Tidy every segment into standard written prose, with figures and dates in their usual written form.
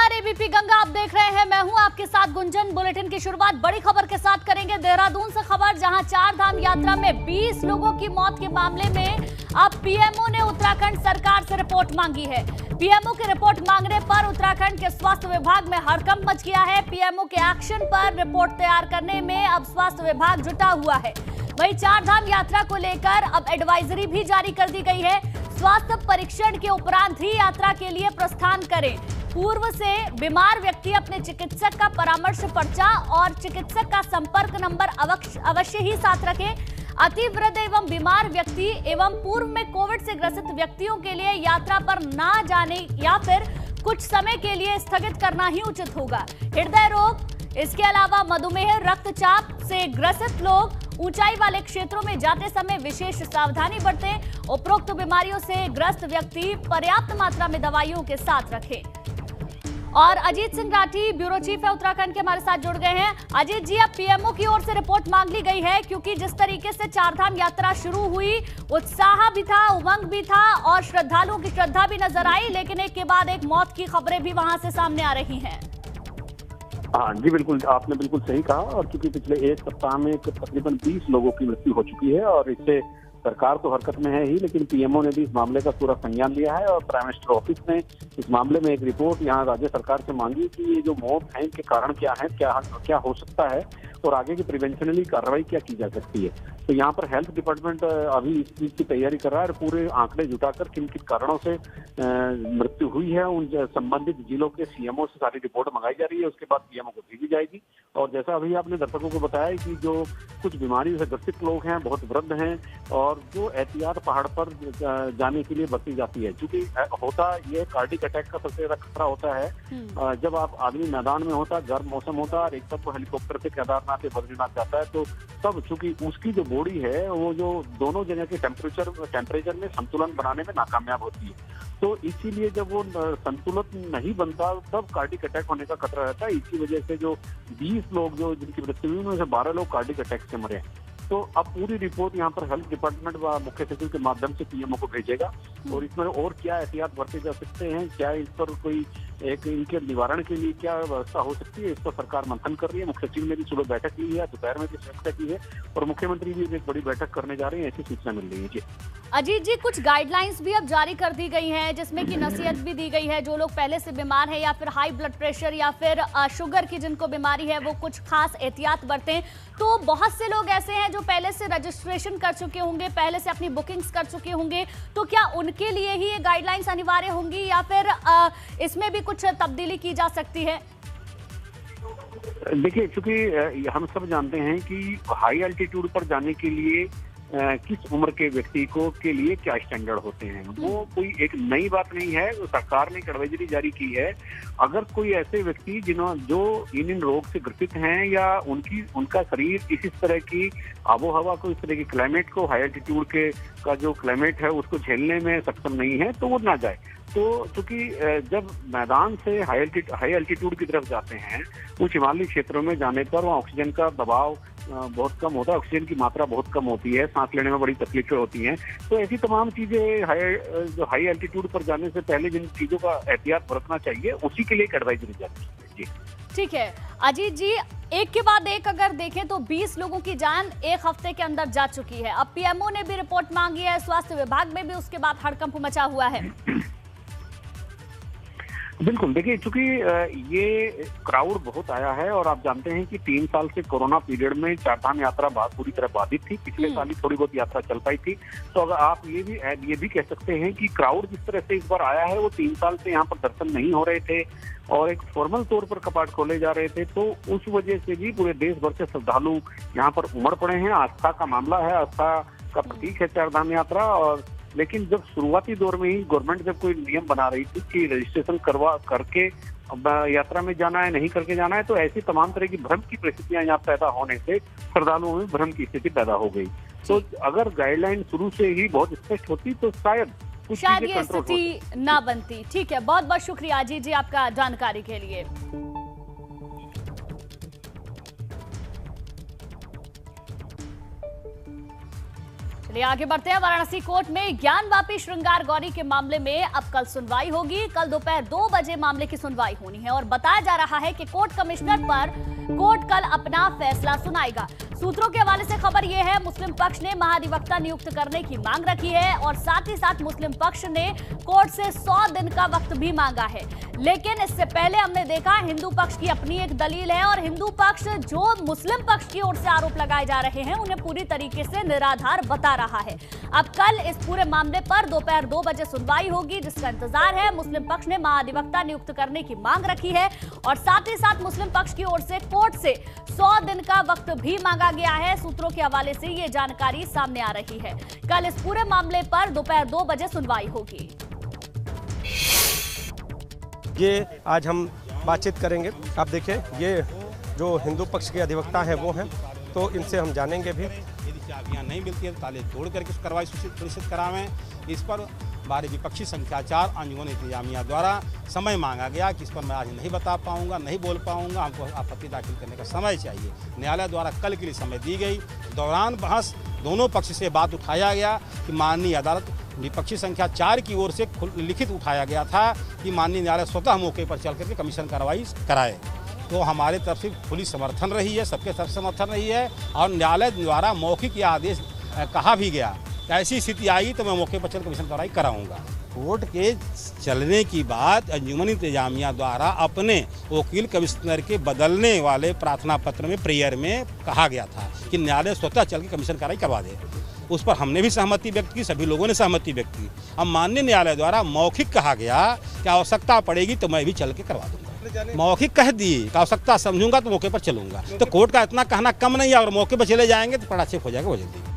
नमस्कार, एबीपी गंगा आप देख रहे हैं। मैं हूं आपके साथ गुंजन। बुलेटिन की शुरुआत बड़ी खबर के साथ करेंगे। देहरादून से खबर, जहां चार धाम यात्रा में 20 लोगों की मौत के मामले में अब पीएमओ ने उत्तराखंड सरकार से रिपोर्ट मांगी है। पीएमओ की रिपोर्ट मांगने पर उत्तराखंड के स्वास्थ्य विभाग में हड़कंप मच गया है। पीएमओ के एक्शन पर रिपोर्ट तैयार करने में अब स्वास्थ्य विभाग जुटा हुआ है। वहीं चार धाम यात्रा को लेकर अब एडवाइजरी भी जारी कर दी गई है। स्वास्थ्य परीक्षण के उपरांत ही यात्रा के लिए प्रस्थान करें। पूर्व से बीमार व्यक्ति अपने चिकित्सक का परामर्श पर्चा और चिकित्सक का संपर्क नंबर अवश्य ही साथ रखें। अति वृद्ध एवं बीमार व्यक्ति एवं पूर्व में कोविड से ग्रसित व्यक्तियों के लिए यात्रा पर ना जाने या फिर कुछ समय के लिए स्थगित करना ही उचित होगा। हृदय रोग, इसके अलावा मधुमेह, रक्तचाप से ग्रसित लोग ऊंचाई वाले क्षेत्रों में जाते समय विशेष सावधानी बरतें। उपरोक्त बीमारियों से ग्रस्त व्यक्ति पर्याप्त मात्रा में दवाइयों के साथ रखें। और अजीत सिंह राठी, ब्यूरो चीफ है उत्तराखंड के, हमारे साथ जुड़ गए हैं। अजीत जी, अब पीएमओ की ओर से रिपोर्ट मांग ली गई है, क्योंकि जिस तरीके से चारधाम यात्रा शुरू हुई, उत्साह भी था, उमंग भी था और श्रद्धालुओं की श्रद्धा भी नजर आई, लेकिन एक के बाद एक मौत की खबरें भी वहां से सामने आ रही हैं। हाँ जी, बिल्कुल, आपने बिल्कुल सही कहा। और क्योंकि पिछले एक सप्ताह में तकरीबन 20 लोगों की मृत्यु हो चुकी है और इससे सरकार तो हरकत में है ही, लेकिन पीएमओ ने भी इस मामले का पूरा संज्ञान लिया है और प्राइम मिनिस्टर ऑफिस ने इस मामले में एक रिपोर्ट यहाँ राज्य सरकार से मांगी कि ये जो मौत है इनके कारण क्या है, क्या हो सकता है और आगे की प्रिवेंशनली कार्रवाई क्या की जा सकती है। तो यहाँ पर हेल्थ डिपार्टमेंट अभी इस चीज की तैयारी कर रहा है और पूरे आंकड़े जुटाकर किन किन कारणों से मृत्यु हुई है उन संबंधित जिलों के सीएमओ से सारी रिपोर्ट मंगाई जा रही है। उसके बाद पीएमओ को भेजी जाएगी। और जैसा अभी आपने दर्शकों को बताया कि जो कुछ बीमारी से ग्रसित लोग हैं, बहुत वृद्ध हैं और जो एहतियात पहाड़ पर जाने के लिए बरती जाती है, क्योंकि होता ये कार्डिक अटैक का सबसे ज्यादा खतरा होता है जब आप आदमी मैदान में होता, गर्म मौसम होता और एक तब हेलीकॉप्टर से केदारनाथ या बद्रीनाथ जाता है, तो तब चूंकि उसकी जो बॉडी है वो जो दोनों जगह के टेम्परेचर में संतुलन बनाने में नाकामयाब होती है। तो इसीलिए जब वो संतुलन नहीं बनता तब कार्डिक अटैक होने का खतरा रहता है। इसी वजह से जो 20 लोग जो जिनकी मृत्यु हुई उनमें से 12 लोग कार्डिक अटैक से मरे हैं। तो अब पूरी रिपोर्ट यहाँ पर हेल्थ डिपार्टमेंट व मुख्य सचिव के माध्यम से पीएमओ को भेजेगा और इसमें और क्या एहतियात बरते जा सकते हैं, क्या इस पर कोई एक इनके निवारण के लिए क्या व्यवस्था हो सकती है, इस पर सरकार मंथन कर रही है। मुख्य सचिव ने भी सुबह बैठक की है, दोपहर में भी समीक्षा की है और मुख्यमंत्री भी एक बड़ी बैठक करने जा रहे हैं, ऐसी सूचना मिल रही है। जी अजीत जी, कुछ गाइडलाइंस भी अब जारी कर दी गई हैं, जिसमें कि नसीहत भी दी गई है, जो लोग पहले से बीमार हैं या फिर हाई ब्लड प्रेशर या फिर शुगर की जिनको बीमारी है वो कुछ खास एहतियात बरतें। तो बहुत से लोग ऐसे हैं जो पहले से रजिस्ट्रेशन कर चुके होंगे, पहले से अपनी बुकिंग्स कर चुके होंगे, तो क्या उनके लिए ही ये गाइडलाइंस अनिवार्य होंगी या फिर इसमें भी कुछ तब्दीली की जा सकती है? देखिए, चूंकि हम सब जानते हैं कि हाई एल्टीट्यूड पर जाने के लिए किस उम्र के व्यक्ति को के लिए क्या स्टैंडर्ड होते हैं, वो कोई एक नई बात नहीं है। तो सरकार ने एक एडवाइजरी जारी की है। अगर कोई ऐसे व्यक्ति जो इन रोग से ग्रसित हैं या उनका शरीर इस तरह की आबोहवा को, इस तरह की क्लाइमेट को, हाई एल्टीट्यूड के का जो क्लाइमेट है उसको झेलने में सक्षम नहीं है, तो वो ना जाए। तो क्योंकि जब मैदान से हाई एल्टीट्यूड की तरफ जाते हैं, कुछ हिमालयी क्षेत्रों में जाने पर वहाँ ऑक्सीजन का दबाव बहुत कम होता है, ऑक्सीजन की मात्रा बहुत कम होती है, सांस लेने में बड़ी तकलीफें होती हैं। तो ऐसी तमाम चीजें हाई एल्टीट्यूड पर जाने से पहले जिन चीजों का एहतियात बरतना चाहिए, उसी के लिए एक एडवाइजरी जारी है। जी ठीक है अजीत जी, एक के बाद एक अगर देखें तो 20 लोगों की जान एक हफ्ते के अंदर जा चुकी है। अब पीएमओ ने भी रिपोर्ट मांगी है, स्वास्थ्य विभाग में भी उसके बाद हड़कंप मचा हुआ है। बिल्कुल, देखिए, चूंकि ये क्राउड बहुत आया है और आप जानते हैं कि 3 साल से कोरोना पीरियड में चारधाम यात्रा पूरी तरह बाधित थी। पिछले साल ही थोड़ी बहुत यात्रा चल पाई थी। तो अगर आप ये भी कह सकते हैं कि क्राउड जिस तरह से इस बार आया है, वो 3 साल से यहाँ पर दर्शन नहीं हो रहे थे और एक फॉर्मल तौर पर कपाट खोले जा रहे थे, तो उस वजह से भी पूरे देश भर से श्रद्धालु यहाँ पर उमड़ पड़े हैं। आस्था का मामला है, आस्था का प्रतीक है चारधाम यात्रा। और लेकिन जब शुरुआती दौर में ही गवर्नमेंट जब कोई नियम बना रही थी कि रजिस्ट्रेशन करके यात्रा में जाना है, नहीं करके जाना है, तो ऐसी तमाम तरह की भ्रम की परिस्थितियां यहाँ पैदा होने से श्रद्धालुओं में भ्रम की स्थिति पैदा हो गई। तो अगर गाइडलाइन शुरू से ही बहुत स्पष्ट होती तो शायद ये स्थिति ना बनती। ठीक है, बहुत बहुत शुक्रिया अजीत जी आपका जानकारी के लिए। चलिए आगे बढ़ते हैं। वाराणसी कोर्ट में ज्ञानवापी श्रृंगार गौरी के मामले में अब कल सुनवाई होगी। कल दोपहर 2 बजे मामले की सुनवाई होनी है और बताया जा रहा है कि कोर्ट कमिश्नर पर कोर्ट कल अपना फैसला सुनाएगा। सूत्रों के हवाले से खबर यह है, मुस्लिम पक्ष ने महाधिवक्ता नियुक्त करने की मांग रखी है और साथ ही साथ मुस्लिम पक्ष ने कोर्ट से 100 दिन का वक्त भी मांगा है। लेकिन इससे पहले हमने देखा हिंदू पक्ष की अपनी एक दलील है और हिंदू पक्ष जो मुस्लिम पक्ष की ओर से आरोप लगाए जा रहे हैं उन्हें पूरी तरीके से निराधार बता रहा है। अब कल इस पूरे मामले पर दोपहर 2 बजे सुनवाई होगी, जिसका इंतजार है। मुस्लिम पक्ष ने महाधिवक्ता नियुक्त करने की मांग रखी है और साथ ही साथ मुस्लिम पक्ष की ओर से कोर्ट से 100 दिन का वक्त भी मांगा गया है। सूत्रों के हवाले से ये जानकारी सामने आ रही है। कल इस पूरे मामले पर दोपहर 2 बजे सुनवाई होगी। ये आज हम बातचीत करेंगे। आप देखिए, ये जो हिंदू पक्ष के अधिवक्ता हैं वो हैं, तो इनसे हम जानेंगे भी। यदि चाबियां नहीं मिलती है तो ताले तोड़ करके कार्रवाई सुनिश्चित करावें। इस पर हमारे विपक्षी संख्या 4 अंजुमन इंतजामिया द्वारा समय मांगा गया कि इस पर मैं आज नहीं बता पाऊंगा, नहीं बोल पाऊंगा, हमको आपत्ति दाखिल करने का समय चाहिए। न्यायालय द्वारा कल के लिए समय दी गई। दौरान बहस दोनों पक्ष से बात उठाया गया कि माननीय अदालत विपक्षी संख्या 4 की ओर से लिखित उठाया गया था कि माननीय न्यायालय स्वतः मौके पर चल करके कमीशन कार्रवाई कराए। तो हमारे तरफ से खुली समर्थन रही है, सबके तरफ समर्थन रही है और न्यायालय द्वारा मौखिक यह आदेश कहा भी गया कि ऐसी स्थिति आई तो मैं मौके पर चल कमीशन कार्रवाई कराऊंगा। कोर्ट के चलने की बाद अंजुमन इंतजामिया द्वारा अपने वकील कमिश्नर के बदलने वाले प्रार्थना पत्र में प्रेयर में कहा गया था कि न्यायालय स्वतः चल के कमीशन कार्रवाई करवा दे। उस पर हमने भी सहमति व्यक्त की, सभी लोगों ने सहमति व्यक्त की। अब माननीय न्यायालय द्वारा मौखिक कहा गया कि आवश्यकता पड़ेगी तो मैं भी चल के करवा दूंगा। मौखिक कह दिए कि आवश्यकता समझूंगा तो मौके पर चलूंगा। तो कोर्ट का इतना कहना कम नहीं है और मौके पर चले जाएंगे तो पटाक्षेप हो जाएगा वो जल्दी।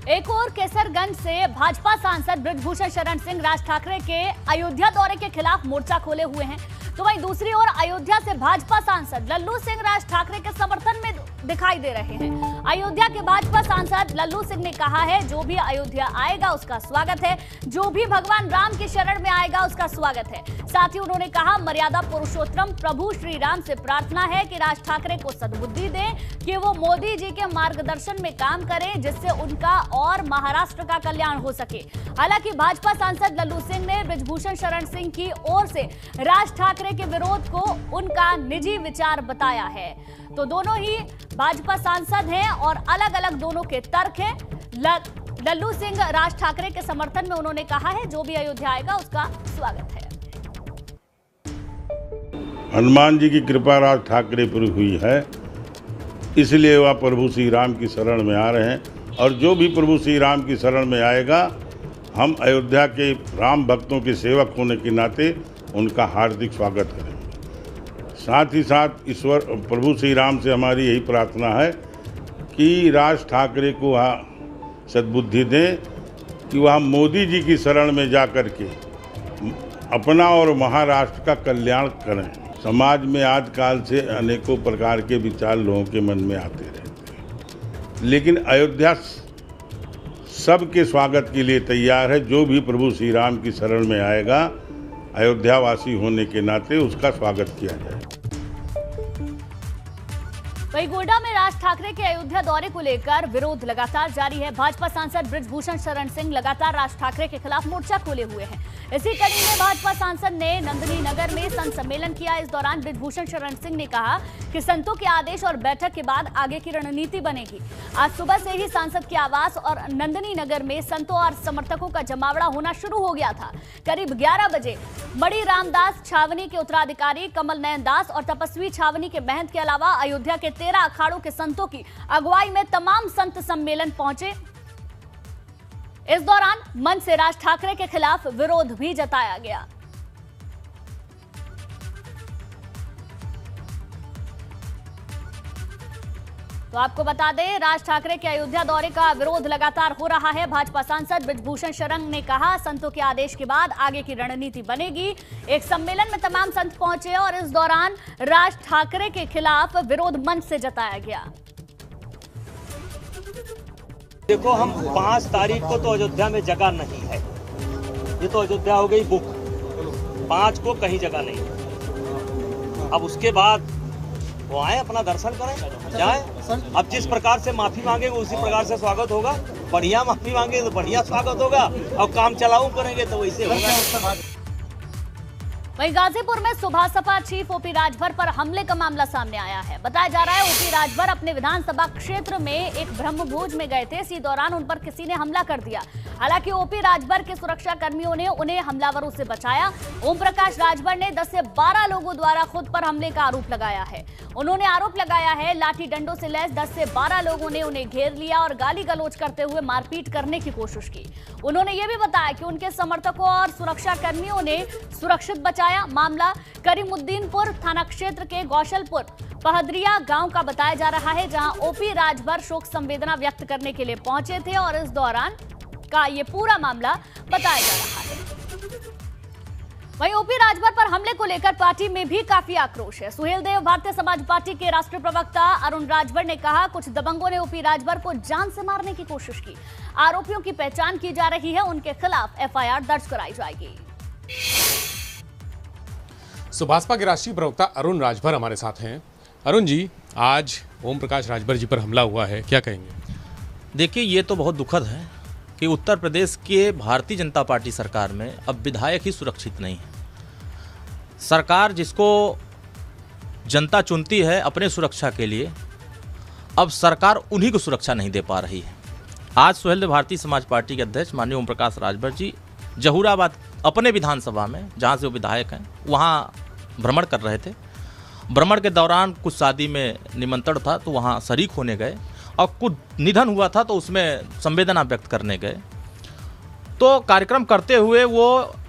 एक और केसरगंज से भाजपा सांसद बृजभूषण शरण सिंह राज ठाकरे के अयोध्या दौरे के खिलाफ मोर्चा खोले हुए हैं, तो वहीं दूसरी ओर अयोध्या से भाजपा सांसद लल्लू सिंह राज ठाकरे के समर्थन में दिखाई दे रहे हैं। अयोध्या के भाजपा सांसद लल्लू सिंह ने कहा है जो भी अयोध्या आएगा उसका स्वागत है, जो भी भगवान राम की शरण में आएगा उसका स्वागत है। साथ ही उन्होंने कहा मर्यादा पुरुषोत्तम प्रभु श्री राम से प्रार्थना है कि राज ठाकरे को सद्बुद्धि दें कि वो मोदी जी के मार्गदर्शन में काम करें जिससे उनका और महाराष्ट्र का कल्याण हो सके। हालांकि भाजपा सांसद लल्लू सिंह ने बृजभूषण शरण सिंह की ओर से राज ठाकरे के विरोध को उनका निजी विचार बताया है। तो दोनों ही भाजपा सांसद हैं और अलग अलग दोनों के तर्क हैं। लल्लू सिंह राज ठाकरे के समर्थन में उन्होंने कहा है जो भी अयोध्या आएगा उसका स्वागत है। हनुमान जी की कृपा राज ठाकरे पर हुई है, इसलिए वह प्रभु श्री राम की शरण में आ रहे हैं और जो भी प्रभु श्री राम की शरण में आएगा, हम अयोध्या के राम भक्तों के सेवक होने के नाते उनका हार्दिक स्वागत करेंगे। साथ ही साथ ईश्वर प्रभु श्री राम से हमारी यही प्रार्थना है कि राज ठाकरे को वह सद्बुद्धि दें कि वह मोदी जी की शरण में जा कर के अपना और महाराष्ट्र का कल्याण करें। समाज में आजकल से अनेकों प्रकार के विचार लोगों के मन में आते रहते हैं, लेकिन अयोध्या सबके स्वागत के लिए तैयार है। जो भी प्रभु श्री राम की शरण में आएगा, अयोध्यावासी होने के नाते उसका स्वागत किया जाए। वहीं गोड्डा में राज ठाकरे के अयोध्या दौरे को लेकर विरोध लगातार जारी है। भाजपा सांसद बृजभूषण शरण सिंह लगातार राज ठाकरे के खिलाफ मोर्चा खोले हुए हैं। इसी कड़ी में भाजपा सांसद ने नंदनी नगर में संत सम्मेलन किया। इस दौरान बृजभूषण शरण सिंह ने कहा कि संतों के आदेश और बैठक के बाद आगे की रणनीति बनेगी। आज सुबह से ही सांसद के आवास और नंदनी नगर में संतों और समर्थकों का जमावड़ा होना शुरू हो गया था। करीब 11 बजे मणि रामदास छावनी के उत्तराधिकारी कमल नयन दास और तपस्वी छावनी के महंत के अलावा अयोध्या के 13 अखाड़ों के संतों की अगुवाई में तमाम संत सम्मेलन पहुंचे। इस दौरान मंच से राज ठाकरे के खिलाफ विरोध भी जताया गया। तो आपको बता दें, राज ठाकरे के अयोध्या दौरे का विरोध लगातार हो रहा है। भाजपा सांसद बृजभूषण शरण ने कहा संतों के आदेश के बाद आगे की रणनीति बनेगी। एक सम्मेलन में तमाम संत पहुंचे और इस दौरान राज ठाकरे के खिलाफ विरोध मंच से जताया गया। देखो, हम 5 तारीख को तो अयोध्या में जगह नहीं है। ये तो अयोध्या हो गई बुक। 5 को कहीं जगह नहीं। अब उसके बाद वो आए, अपना दर्शन करें, जाए। अब जिस प्रकार से माफी मांगेंगे उसी प्रकार से स्वागत होगा। बढ़िया माफी मांगेंगे तो बढ़िया स्वागत होगा, और काम चलाऊ करेंगे तो वैसे होगा। वहीं गाजीपुर में सुबह सपा चीफ ओपी राजभर पर हमले का मामला सामने आया है। बताया जा रहा है ओपी राजभर अपने विधानसभा क्षेत्र में एक ब्रह्मभोज में गए थे। इसी दौरान उन पर किसी ने हमला कर दिया। हालांकि ओपी राजभर के सुरक्षा कर्मियों ने उन्हें हमलावरों से बचाया। ओम प्रकाश राजभर ने 10 से 12 लोगों द्वारा खुद पर हमले का आरोप लगाया है। उन्होंने आरोप लगाया है लाठी डंडों से लैस 10 से 12 लोगों ने उन्हें घेर लिया और गाली गलौज करते हुए मारपीट करने की कोशिश की। उन्होंने ये भी बताया कि उनके समर्थकों और सुरक्षा कर्मियों ने सुरक्षित बचाया। मामला करीमुद्दीनपुर थाना क्षेत्र के गौशलपुर पहदरिया गांव का बताया जा रहा है, जहां ओपी राजभर शोक संवेदना व्यक्त करने के लिए पहुंचे थे और इस दौरान का ये पूरा मामला बताया जा रहा है। वहीं ओपी राजभर पर हमले को लेकर पार्टी में भी काफी आक्रोश है। सुहेल देव भारतीय समाज पार्टी के राष्ट्रीय प्रवक्ता अरुण राजभर ने कहा, कुछ दबंगों ने ओपी राजभर को जान से मारने की कोशिश की। आरोपियों की पहचान की जा रही है, उनके खिलाफ एफआईआर दर्ज कराई जाएगी। भाजपा के राष्ट्रीय प्रवक्ता अरुण राजभर हमारे साथ हैं। अरुण जी, आज ओम प्रकाश राजभर जी पर हमला हुआ है, क्या कहेंगे? देखिए, ये तो बहुत दुखद है कि उत्तर प्रदेश के भारतीय जनता पार्टी सरकार में अब विधायक ही सुरक्षित नहीं है। सरकार जिसको जनता चुनती है अपने सुरक्षा के लिए, अब सरकार उन्हीं को सुरक्षा नहीं दे पा रही है। आज सुहेल भारतीय समाज पार्टी के अध्यक्ष माननीय ओम प्रकाश राजभर जी जहूराबाद अपने विधानसभा में, जहाँ से वो विधायक हैं, वहाँ भ्रमण कर रहे थे। भ्रमण के दौरान कुछ शादी में निमंत्रण था तो वहाँ शरीक होने गए, और कुछ निधन हुआ था तो उसमें संवेदना व्यक्त करने गए। तो कार्यक्रम करते हुए वो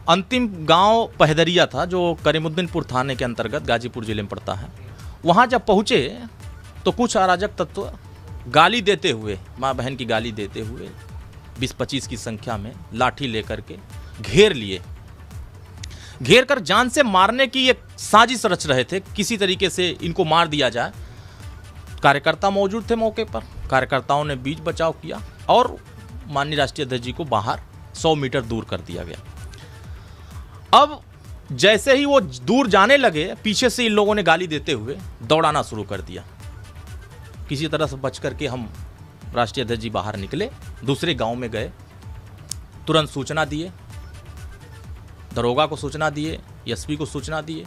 अंतिम गांव पहदरिया था, जो करीमुद्दीनपुर थाने के अंतर्गत गाजीपुर जिले में पड़ता है। वहाँ जब पहुँचे तो कुछ अराजक तत्व गाली देते हुए, माँ बहन की गाली देते हुए 20-25 की संख्या में लाठी लेकर के घेर लिए। घेर कर जान से मारने की एक साजिश रच रहे थे, किसी तरीके से इनको मार दिया जाए। कार्यकर्ता मौजूद थे मौके पर, कार्यकर्ताओं ने बीच बचाव किया और माननीय राष्ट्रीय अध्यक्ष जी को बाहर 100 मीटर दूर कर दिया गया। अब जैसे ही वो दूर जाने लगे, पीछे से इन लोगों ने गाली देते हुए दौड़ाना शुरू कर दिया। किसी तरह से बच करके हम राष्ट्रीय अध्यक्ष जी बाहर निकले, दूसरे गांव में गए, तुरंत सूचना दिए, दरोगा को सूचना दिए, एसपी को सूचना दिए,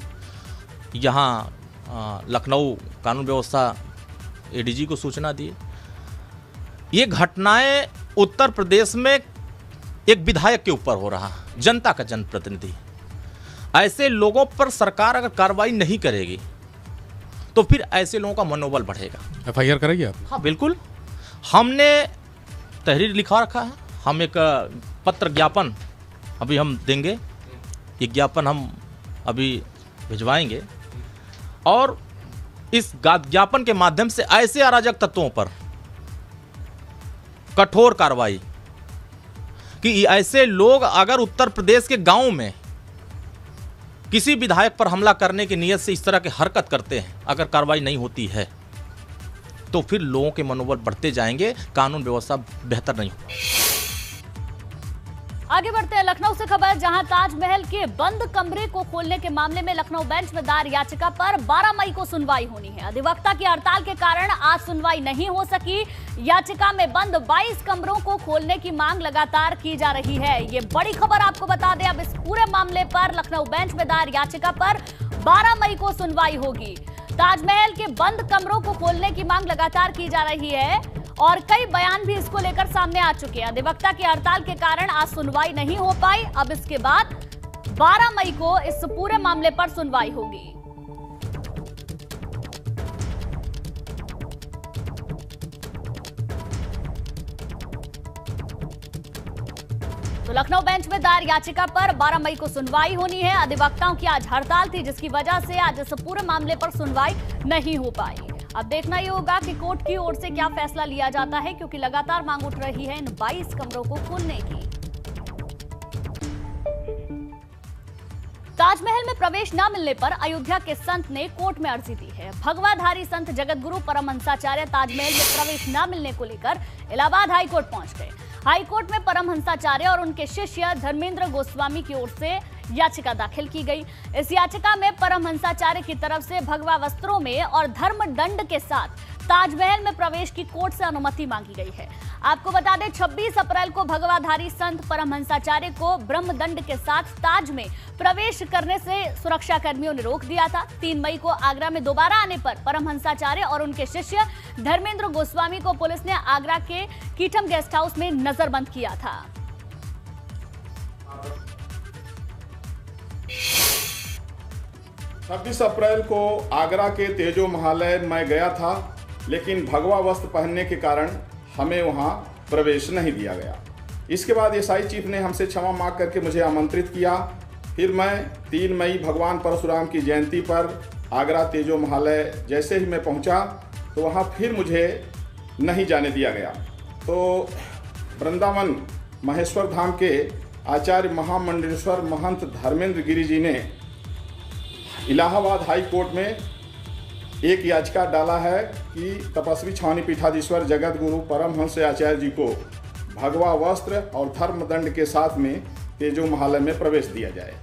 यहाँ लखनऊ कानून व्यवस्था एडीजी को सूचना दिए। ये घटनाएं उत्तर प्रदेश में एक विधायक के ऊपर हो रहा, जनता का जनप्रतिनिधि। ऐसे लोगों पर सरकार अगर कार्रवाई नहीं करेगी तो फिर ऐसे लोगों का मनोबल बढ़ेगा। एफआईआर करेंगे आप? हाँ बिल्कुल, हमने तहरीर लिखा रखा है। हम एक पत्र ज्ञापन अभी हम देंगे, ये ज्ञापन हम अभी भिजवाएंगे और इस ज्ञापन के माध्यम से ऐसे अराजक तत्वों पर कठोर कार्रवाई, कि ऐसे लोग अगर उत्तर प्रदेश के गांव में किसी विधायक पर हमला करने की नीयत से इस तरह की हरकत करते हैं, अगर कार्रवाई नहीं होती है तो फिर लोगों के मनोबल बढ़ते जाएंगे, कानून व्यवस्था बेहतर नहीं होगी। आगे बढ़ते हैं लखनऊ से खबर, जहां ताजमहल के बंद कमरे को खोलने के मामले में लखनऊ बेंच में दायर याचिका पर 12 मई को सुनवाई होनी है। अधिवक्ता की हड़ताल के कारण आज सुनवाई नहीं हो सकी। याचिका में बंद 22 कमरों को खोलने की मांग लगातार की जा रही है। ये बड़ी खबर आपको बता दें, अब इस पूरे मामले पर लखनऊ बेंच में दायर याचिका पर 12 मई को सुनवाई होगी। ताजमहल के बंद कमरों को खोलने की मांग लगातार की जा रही है और कई बयान भी इसको लेकर सामने आ चुके हैं। अधिवक्ता की हड़ताल के कारण आज सुनवाई नहीं हो पाई। अब इसके बाद 12 मई को इस पूरे मामले पर सुनवाई होगी। तो लखनऊ बेंच में दायर याचिका पर 12 मई को सुनवाई होनी है। अधिवक्ताओं की आज हड़ताल थी, जिसकी वजह से आज इस पूरे मामले पर सुनवाई नहीं हो पाई। अब देखना ये होगा कि कोर्ट की ओर से क्या फैसला लिया जाता है, क्योंकि लगातार मांग उठ रही है इन 22 कमरों को खोलने की। ताजमहल में प्रवेश न मिलने पर अयोध्या के संत ने कोर्ट में अर्जी दी है। भगवाधारी संत जगतगुरु परमहंसाचार्य ताजमहल में प्रवेश न मिलने को लेकर इलाहाबाद हाईकोर्ट पहुंच गए। हाईकोर्ट में परमहंसाचार्य और उनके शिष्य धर्मेंद्र गोस्वामी की ओर से याचिका दाखिल की गई। इस याचिका में परमहंसाचार्य की तरफ से भगवा वस्त्रों में और धर्म दंड के साथ ताजमहल में प्रवेश की कोर्ट से अनुमति मांगी गई है। आपको बता दें 26 अप्रैल को भगवाधारी संत परमहंसाचार्य को ब्रह्मदंड के साथ ताज में प्रवेश करने से सुरक्षा कर्मियों ने रोक दिया था। 3 मई को आगरा में दोबारा आने पर परमहंसाचार्य और उनके शिष्य धर्मेंद्र गोस्वामी को पुलिस ने आगरा के कीठम गेस्ट हाउस में नजरबंद किया था। 26 अप्रैल को आगरा के तेजो महालय में गया था, लेकिन भगवा वस्त्र पहनने के कारण हमें वहां प्रवेश नहीं दिया गया। इसके बाद एसआई चीफ ने हमसे क्षमा मांग करके मुझे आमंत्रित किया। फिर मैं 3 मई भगवान परशुराम की जयंती पर आगरा तेजो महालय जैसे ही मैं पहुंचा तो वहां फिर मुझे नहीं जाने दिया गया। तो वृंदावन महेश्वर धाम के आचार्य महामंडलेश्वर महंत धर्मेंद्र गिरी जी ने इलाहाबाद हाई कोर्ट में एक याचिका डाला है कि तपस्वी छावनी पीठाधीश्वर जगत गुरु परमहंस आचार्य जी को भगवा वस्त्र और धर्मदंड के साथ में तेजो महालय में प्रवेश दिया जाए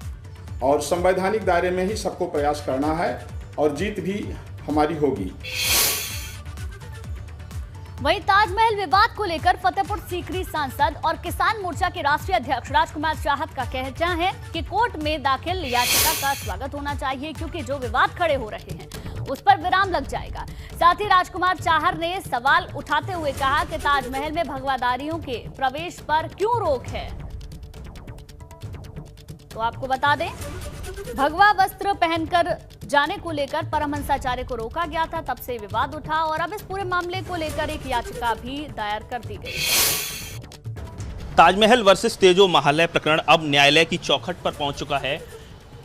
और संवैधानिक दायरे में ही सबको प्रयास करना है और जीत भी हमारी होगी। वहीं ताजमहल विवाद को लेकर फतेहपुर सीकरी सांसद और किसान मोर्चा के राष्ट्रीय अध्यक्ष राजकुमार चाहत का कहना है कि कोर्ट में दाखिल याचिका का स्वागत होना चाहिए, क्योंकि जो विवाद खड़े हो रहे हैं उस पर विराम लग जाएगा। साथ ही राजकुमार चाहर ने सवाल उठाते हुए कहा कि ताजमहल में भगवाधारियों के प्रवेश पर क्यों रोक है। तो आपको बता दें, भगवा वस्त्र पहनकर जाने को लेकर परमहंसाचार्य को रोका गया था, तब से विवाद उठा और अब इस पूरे मामले को लेकर एक याचिका भी दायर कर दी गई। ताजमहल वर्सेस तेजो महालय प्रकरण अब न्यायालय की चौखट पर पहुंच चुका है।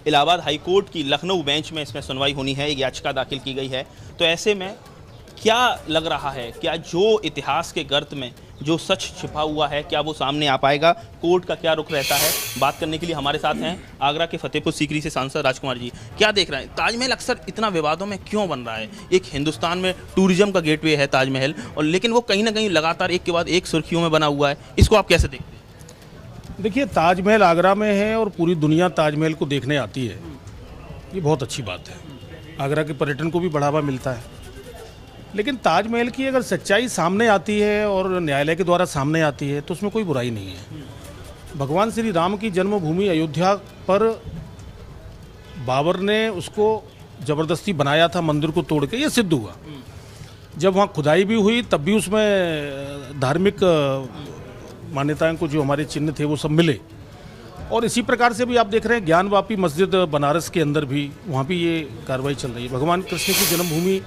इलाहाबाद हाईकोर्ट की लखनऊ बेंच में इसमें सुनवाई होनी है, एक याचिका दाखिल की गई है। तो ऐसे में क्या लग रहा है, क्या जो इतिहास के गर्त में जो सच छिपा हुआ है क्या वो सामने आ पाएगा, कोर्ट का क्या रुख रहता है? बात करने के लिए हमारे साथ हैं आगरा के फतेहपुर सीकरी से सांसद राजकुमार जी। क्या देख रहे हैं, ताजमहल अक्सर इतना विवादों में क्यों बन रहा है? एक हिंदुस्तान में टूरिज्म का गेटवे है ताजमहल, और लेकिन वो कहीं ना कहीं लगातार एक के बाद एक सुर्खियों में बना हुआ है। इसको आप कैसे देखते हैं? देखिए, ताजमहल आगरा में है और पूरी दुनिया ताजमहल को देखने आती है, ये बहुत अच्छी बात है। आगरा के पर्यटन को भी बढ़ावा मिलता है। लेकिन ताजमहल की अगर सच्चाई सामने आती है और न्यायालय के द्वारा सामने आती है तो उसमें कोई बुराई नहीं है। भगवान श्री राम की जन्मभूमि अयोध्या पर बाबर ने उसको ज़बरदस्ती बनाया था, मंदिर को तोड़ के, ये सिद्ध हुआ। जब वहाँ खुदाई भी हुई तब भी उसमें धार्मिक मान्यताओं को जो हमारे चिन्ह थे वो सब मिले। और इसी प्रकार से भी आप देख रहे हैं ज्ञानवापी मस्जिद बनारस के अंदर भी, वहाँ भी ये कार्रवाई चल रही है। भगवान कृष्ण की जन्मभूमि।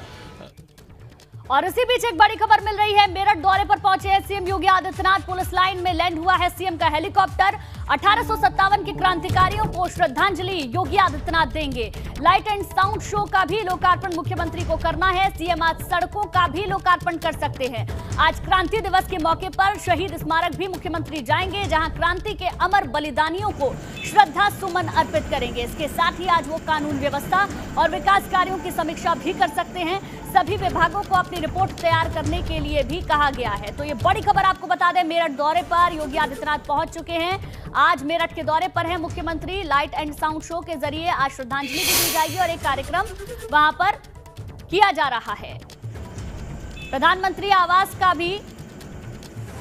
और इसी बीच एक बड़ी खबर मिल रही है। मेरठ दौरे पर पहुंचे हैं CM Yogi Adityanath. Police line में लैंड हुआ है सीएम का हेलीकॉप्टर। 1857 के क्रांतिकारियों को श्रद्धांजलि योगी आदित्यनाथ देंगे। लाइट एंड साउंड शो का भी लोकार्पण मुख्यमंत्री को करना है। सीएम आज सड़कों का भी लोकार्पण कर सकते हैं। आज क्रांति दिवस के मौके पर शहीद स्मारक भी मुख्यमंत्री जाएंगे, जहां क्रांति के अमर बलिदानियों को श्रद्धा सुमन अर्पित करेंगे। इसके साथ ही आज वो कानून व्यवस्था और विकास कार्यों की समीक्षा भी कर सकते हैं। सभी विभागों को अपनी रिपोर्ट तैयार करने के लिए भी कहा गया है। तो ये बड़ी खबर आपको बता दें, मेरठ दौरे पर योगी आदित्यनाथ पहुंच चुके हैं। आज मेरठ के दौरे पर है मुख्यमंत्री। लाइट एंड साउंड शो के जरिए आज श्रद्धांजलि भी दी जाएगी और एक कार्यक्रम वहां पर किया जा रहा है। प्रधानमंत्री आवास का भी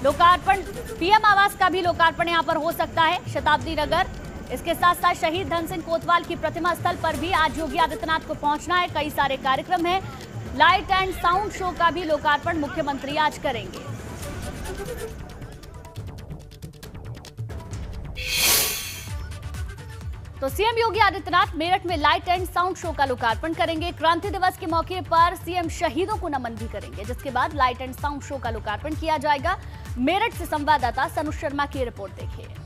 लोकार्पण, पीएम आवास का भी लोकार्पण यहां पर हो सकता है शताब्दी नगर। इसके साथ साथ शहीद धन सिंह कोतवाल की प्रतिमा स्थल पर भी आज योगी आदित्यनाथ को पहुंचना है। कई सारे कार्यक्रम हैं। लाइट एंड साउंड शो का भी लोकार्पण मुख्यमंत्री आज करेंगे। तो सीएम योगी आदित्यनाथ मेरठ में लाइट एंड साउंड शो का लोकार्पण करेंगे। क्रांति दिवस के मौके पर सीएम शहीदों को नमन भी करेंगे, जिसके बाद लाइट एंड साउंड शो का लोकार्पण किया जाएगा। मेरठ से संवाददाता सनुज शर्मा की रिपोर्ट देखिए।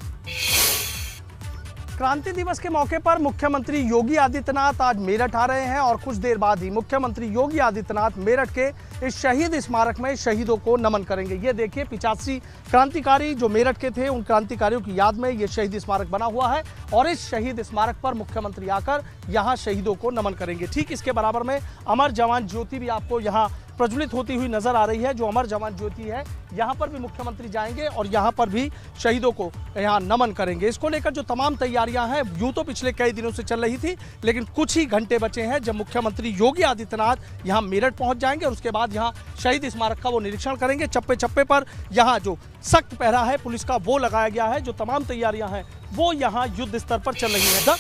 क्रांति दिवस के मौके पर मुख्यमंत्री योगी आदित्यनाथ आज मेरठ आ रहे हैं और कुछ देर बाद ही मुख्यमंत्री योगी आदित्यनाथ मेरठ के इस शहीद स्मारक में शहीदों को नमन करेंगे। ये देखिए, 85 क्रांतिकारी जो मेरठ के थे, उन क्रांतिकारियों की याद में ये शहीद स्मारक बना हुआ है और इस शहीद स्मारक पर मुख्यमंत्री आकर यहाँ शहीदों को नमन करेंगे। ठीक इसके बराबर में अमर जवान ज्योति भी आपको यहाँ प्रज्वलित होती हुई नजर आ रही है। जो अमर जवान ज्योति है यहाँ पर भी मुख्यमंत्री जाएंगे और यहाँ पर भी शहीदों को यहाँ नमन करेंगे। इसको लेकर जो तमाम तैयारियां हैं यूं तो पिछले कई दिनों से चल रही थी, लेकिन कुछ ही घंटे बचे हैं जब मुख्यमंत्री योगी आदित्यनाथ यहाँ मेरठ पहुंच जाएंगे और उसके बाद यहाँ शहीद स्मारक का वो निरीक्षण करेंगे। चप्पे चप्पे पर यहाँ जो सख्त पहरा है पुलिस का वो लगाया गया है। जो तमाम तैयारियां हैं वो यहाँ युद्ध स्तर पर चल रही है।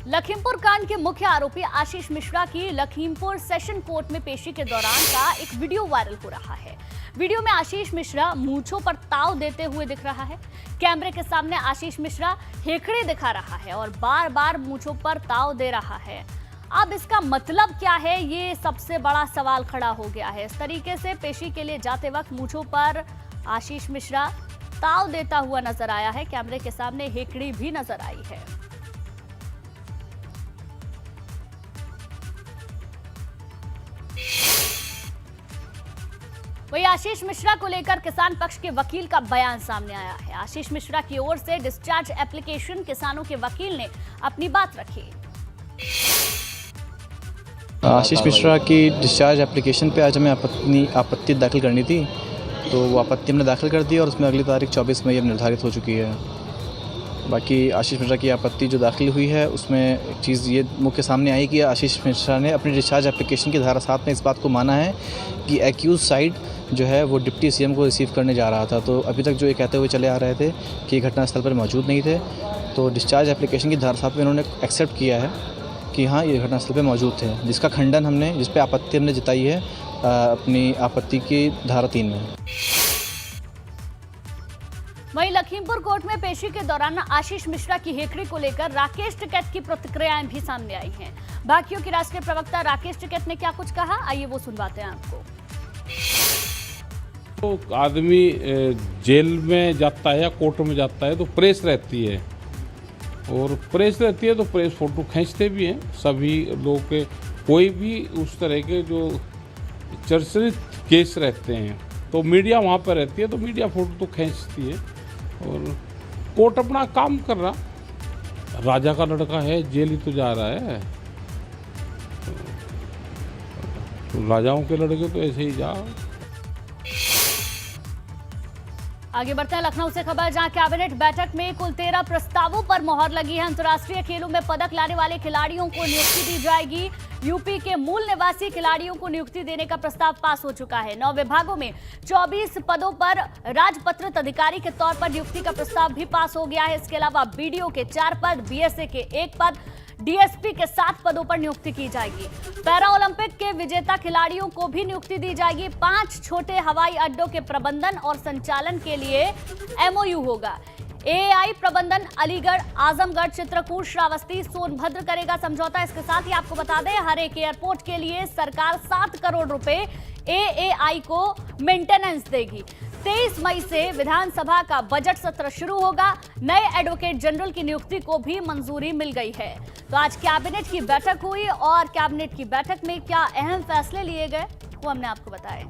लखीमपुर कांड के मुख्य आरोपी आशीष मिश्रा की लखीमपुर सेशन कोर्ट में पेशी के दौरान का एक वीडियो वायरल हो रहा है। वीडियो में आशीष मिश्रा मूंछों पर ताव देते हुए दिख रहा है। कैमरे के सामने आशीष मिश्रा हेकड़े दिखा रहा है और बार बार मूंछों पर ताव दे रहा है। अब इसका मतलब क्या है, ये सबसे बड़ा सवाल खड़ा हो गया है। इस तरीके से पेशी के लिए जाते वक्त मूंछों पर आशीष मिश्रा ताव देता हुआ नजर आया है। कैमरे के सामने हेकड़ी भी नजर आई है। वही आशीष मिश्रा को लेकर किसान पक्ष के वकील का बयान सामने आया है। आशीष मिश्रा की ओर से डिस्चार्ज एप्लीकेशन किसानों के वकील ने अपनी बात रखी। आशीष मिश्रा की डिस्चार्ज एप्लीकेशन पे आज हमें आपत्ति दाखिल करनी थी, तो वो आपत्ति हमने दाखिल कर दी और उसमें अगली तारीख 24 मई अब निर्धारित हो चुकी है। बाकी आशीष मिश्रा की आपत्ति जो दाखिल हुई है उसमें एक चीज़ ये मुख्य सामने आई कि आशीष मिश्रा ने अपनी डिस्चार्ज एप्लीकेशन की धारा 7 में इस बात को माना है कि एक्यूज साइड जो है वो डिप्टी सीएम को रिसीव करने जा रहा था। तो अभी तक जो ये कहते हुए चले आ रहे थे कि घटनास्थल पर मौजूद नहीं थे, तो डिस्चार्ज एप्लीकेशन की धारा 7 में इन्होंने एक्सेप्ट किया है कि हाँ ये घटनास्थल पर मौजूद थे, जिसका खंडन हमने, जिस पर आपत्ति हमने जताई है अपनी आपत्ति की धारा 3 में। वहीं लखीमपुर कोर्ट में पेशी के दौरान आशीष मिश्रा की हेकड़ी को लेकर राकेश टिकैत की प्रतिक्रियाएं भी सामने आई हैं। बाकियों के राष्ट्रीय प्रवक्ता राकेश टिकैत ने क्या कुछ कहा, आइए वो सुनवाते हैं आपको। तो आदमी जेल में जाता है या कोर्ट में जाता है तो प्रेस रहती है, और प्रेस रहती है तो प्रेस फोटो खींचते भी हैं सभी लोग के। कोई भी उस तरह के जो चर्चित केस रहते हैं तो मीडिया वहाँ पर रहती है, तो मीडिया फोटो तो खींचती है और कोर्ट अपना काम कर रहा। राजा का लड़का है, जेल ही तो जा रहा है, तो राजाओं के लड़के तो ऐसे ही जाओ। आगे बढ़ते हैं लखनऊ से खबर, जहां कैबिनेट बैठक में कुल 13 प्रस्तावों पर मोहर लगी है। अंतर्राष्ट्रीय खेलों में पदक लाने वाले खिलाड़ियों को नियुक्ति दी जाएगी। यूपी के मूल निवासी खिलाड़ियों को नियुक्ति देने का प्रस्ताव पास हो चुका है। 9 विभागों में 24 पदों पर राजपत्रित अधिकारी के तौर पर नियुक्ति का प्रस्ताव भी पास हो गया है। इसके अलावा बीडीओ के 4 पद, बीएसए के 1 पद, डीएसपी के 7 पदों पर नियुक्ति की जाएगी। पैरा ओलंपिक के विजेता खिलाड़ियों को भी नियुक्ति दी जाएगी। 5 छोटे हवाई अड्डों के प्रबंधन और संचालन के लिए एमओयू होगा। एआई प्रबंधन अलीगढ़, आजमगढ़, चित्रकूट, श्रावस्ती, सोनभद्र करेगा समझौता। इसके साथ ही आपको बता दें, हर एक एयरपोर्ट के लिए सरकार 7 करोड़ रुपए एएआई को मेंटेनेंस देगी। 23 मई से विधानसभा का बजट सत्र शुरू होगा। नए एडवोकेट जनरल की नियुक्ति को भी मंजूरी मिल गई है। तो आज कैबिनेट की बैठक हुई और कैबिनेट की बैठक में क्या अहम फैसले लिए गए वो हमने आपको बताया।